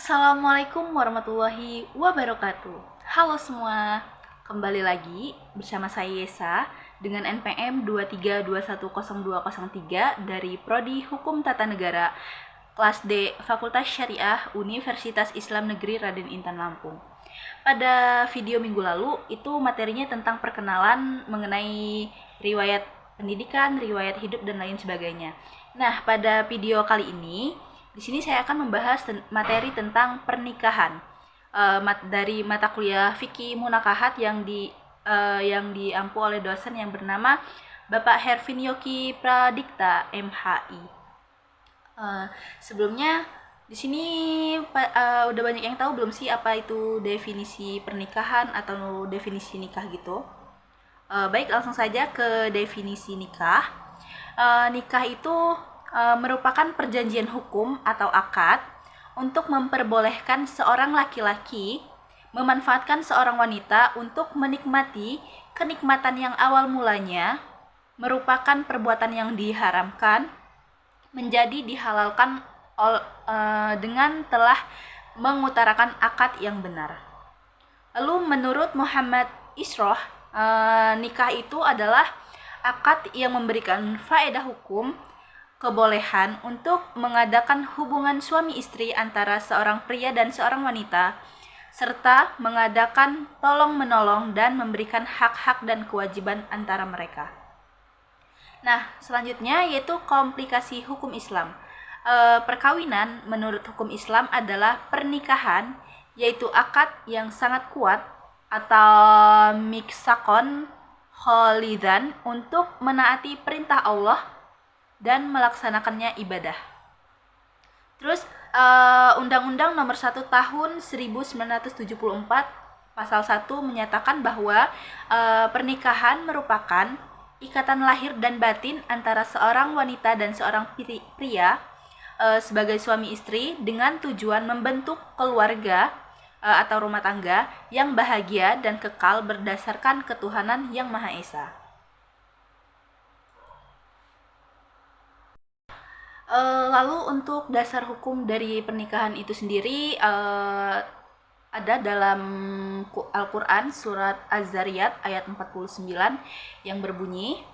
Assalamualaikum warahmatullahi wabarakatuh. Halo semua, kembali lagi bersama saya Yesa dengan NPM 23210203 dari Prodi Hukum Tata Negara kelas D Fakultas Syariah Universitas Islam Negeri Raden Intan Lampung. Pada video minggu lalu itu materinya tentang perkenalan mengenai riwayat pendidikan, riwayat hidup dan lain sebagainya. Nah, pada video kali ini di sini saya akan membahas materi tentang pernikahan dari mata kuliah Fikih Munakahat yang diampu oleh dosen yang bernama Bapak Hervin Yoki Pradikta MHI. Sebelumnya di sini udah banyak yang tahu belum sih apa itu definisi pernikahan atau definisi nikah gitu? Baik, langsung saja ke definisi nikah. Nikah itu merupakan perjanjian hukum atau akad untuk memperbolehkan seorang laki-laki memanfaatkan seorang wanita untuk menikmati kenikmatan yang awal mulanya merupakan perbuatan yang diharamkan menjadi dihalalkan dengan telah mengutarakan akad yang benar. Lalu menurut Muhammad Isroh, nikah itu adalah akad yang memberikan faedah hukum kebolehan untuk mengadakan hubungan suami istri antara seorang pria dan seorang wanita, serta mengadakan tolong-menolong dan memberikan hak-hak dan kewajiban antara mereka. Nah, selanjutnya yaitu komplikasi hukum Islam. Perkawinan menurut hukum Islam adalah pernikahan, yaitu akad yang sangat kuat atau miksakon kholidan untuk menaati perintah Allah dan melaksanakannya ibadah. Terus Undang-Undang Nomor 1 Tahun 1974 Pasal 1 menyatakan bahwa pernikahan merupakan ikatan lahir dan batin antara seorang wanita dan seorang pria sebagai suami istri dengan tujuan membentuk keluarga atau rumah tangga yang bahagia dan kekal berdasarkan ketuhanan yang Maha Esa. Lalu untuk dasar hukum dari pernikahan itu sendiri ada dalam Al-Quran surat Az-Zariyat ayat 49 yang berbunyi,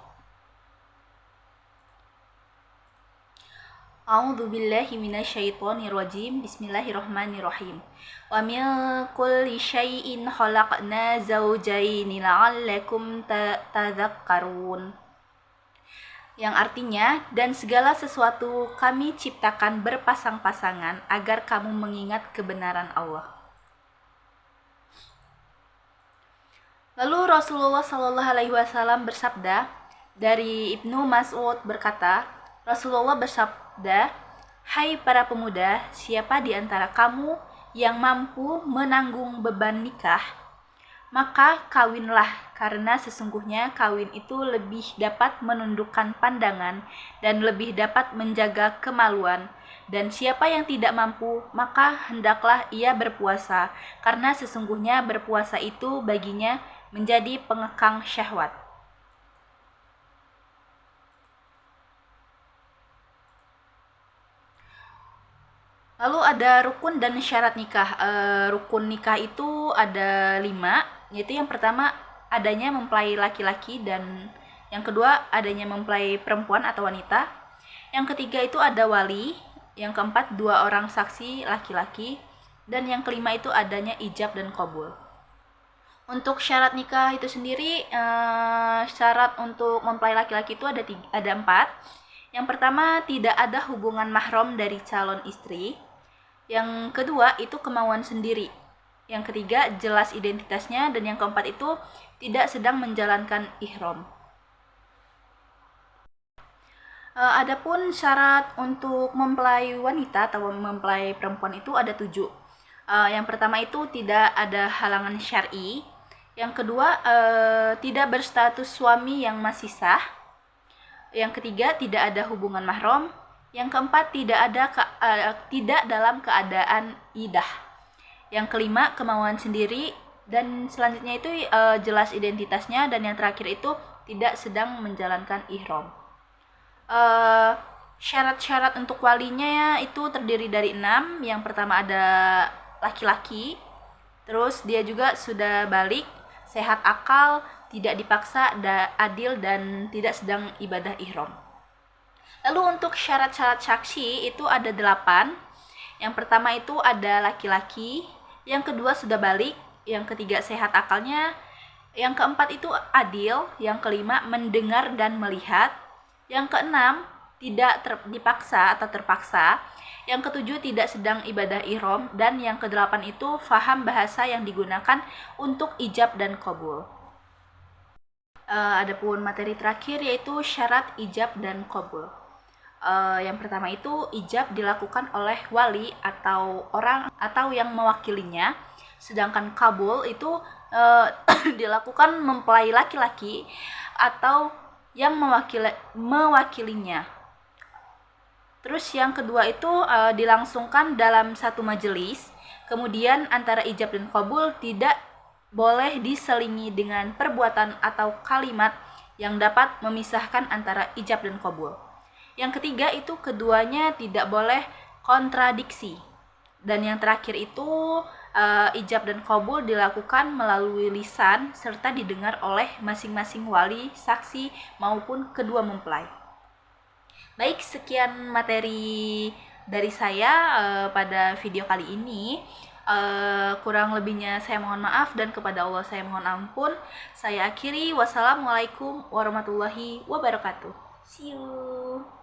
A'udzubillahi minasyaitonirrajim. Bismillahirrahmanirrahim. Wa min kulli syai'in khalaqna zawjaini la'allakum tadhakkarun. Yang artinya, dan segala sesuatu kami ciptakan berpasang-pasangan agar kamu mengingat kebenaran Allah. Lalu Rasulullah SAW bersabda, dari Ibnu Mas'ud berkata, Rasulullah bersabda, hai para pemuda, siapa di antara kamu yang mampu menanggung beban nikah, maka kawinlah, karena sesungguhnya kawin itu lebih dapat menundukkan pandangan dan lebih dapat menjaga kemaluan. Dan siapa yang tidak mampu, maka hendaklah ia berpuasa, karena sesungguhnya berpuasa itu baginya menjadi pengekang syahwat. Lalu ada rukun dan syarat nikah. Rukun nikah itu ada 5, yaitu yang pertama adanya mempelai laki-laki, dan yang kedua adanya mempelai perempuan atau wanita. Yang ketiga itu ada wali, yang keempat 2 orang saksi laki-laki, dan yang kelima itu adanya ijab dan qabul. Untuk syarat nikah itu sendiri, syarat untuk mempelai laki-laki itu ada 4. Yang pertama, tidak ada hubungan mahram dari calon istri. Yang kedua itu kemauan sendiri. Yang ketiga jelas identitasnya, dan yang keempat itu tidak sedang menjalankan ihram. Adapun syarat untuk mempelai wanita atau mempelai perempuan itu ada 7. Yang pertama itu tidak ada halangan syar'i. Yang kedua tidak berstatus suami yang masih sah. Yang ketiga tidak ada hubungan mahram. Yang keempat tidak dalam keadaan idah. Yang kelima kemauan sendiri, dan selanjutnya itu jelas identitasnya, dan yang terakhir itu tidak sedang menjalankan ihram. Syarat-syarat untuk walinya itu terdiri dari 6. Yang pertama ada laki-laki, terus dia juga sudah balik, sehat akal, tidak dipaksa, adil, dan tidak sedang ibadah ihram. Lalu untuk syarat-syarat saksi itu ada 8. Yang pertama itu ada laki-laki, yang kedua sudah balik, yang ketiga sehat akalnya, yang keempat itu adil, yang kelima mendengar dan melihat, yang keenam tidak dipaksa atau terpaksa, yang ketujuh tidak sedang ibadah ihram, dan yang kedelapan itu faham bahasa yang digunakan untuk ijab dan qabul. Adapun materi terakhir yaitu syarat ijab dan qabul. Yang pertama itu ijab dilakukan oleh wali atau orang atau yang mewakilinya, sedangkan kabul itu dilakukan mempelai laki-laki atau yang mewakilinya. Terus yang kedua itu dilangsungkan dalam satu majelis. Kemudian antara ijab dan kabul tidak boleh diselingi dengan perbuatan atau kalimat yang dapat memisahkan antara ijab dan kabul. Yang ketiga itu keduanya tidak boleh kontradiksi. Dan yang terakhir itu ijab dan qabul dilakukan melalui lisan serta didengar oleh masing-masing wali, saksi maupun kedua mempelai. Baik, sekian materi dari saya pada video kali ini. Kurang lebihnya saya mohon maaf dan kepada Allah saya mohon ampun. Saya akhiri. Wassalamualaikum warahmatullahi wabarakatuh. See you.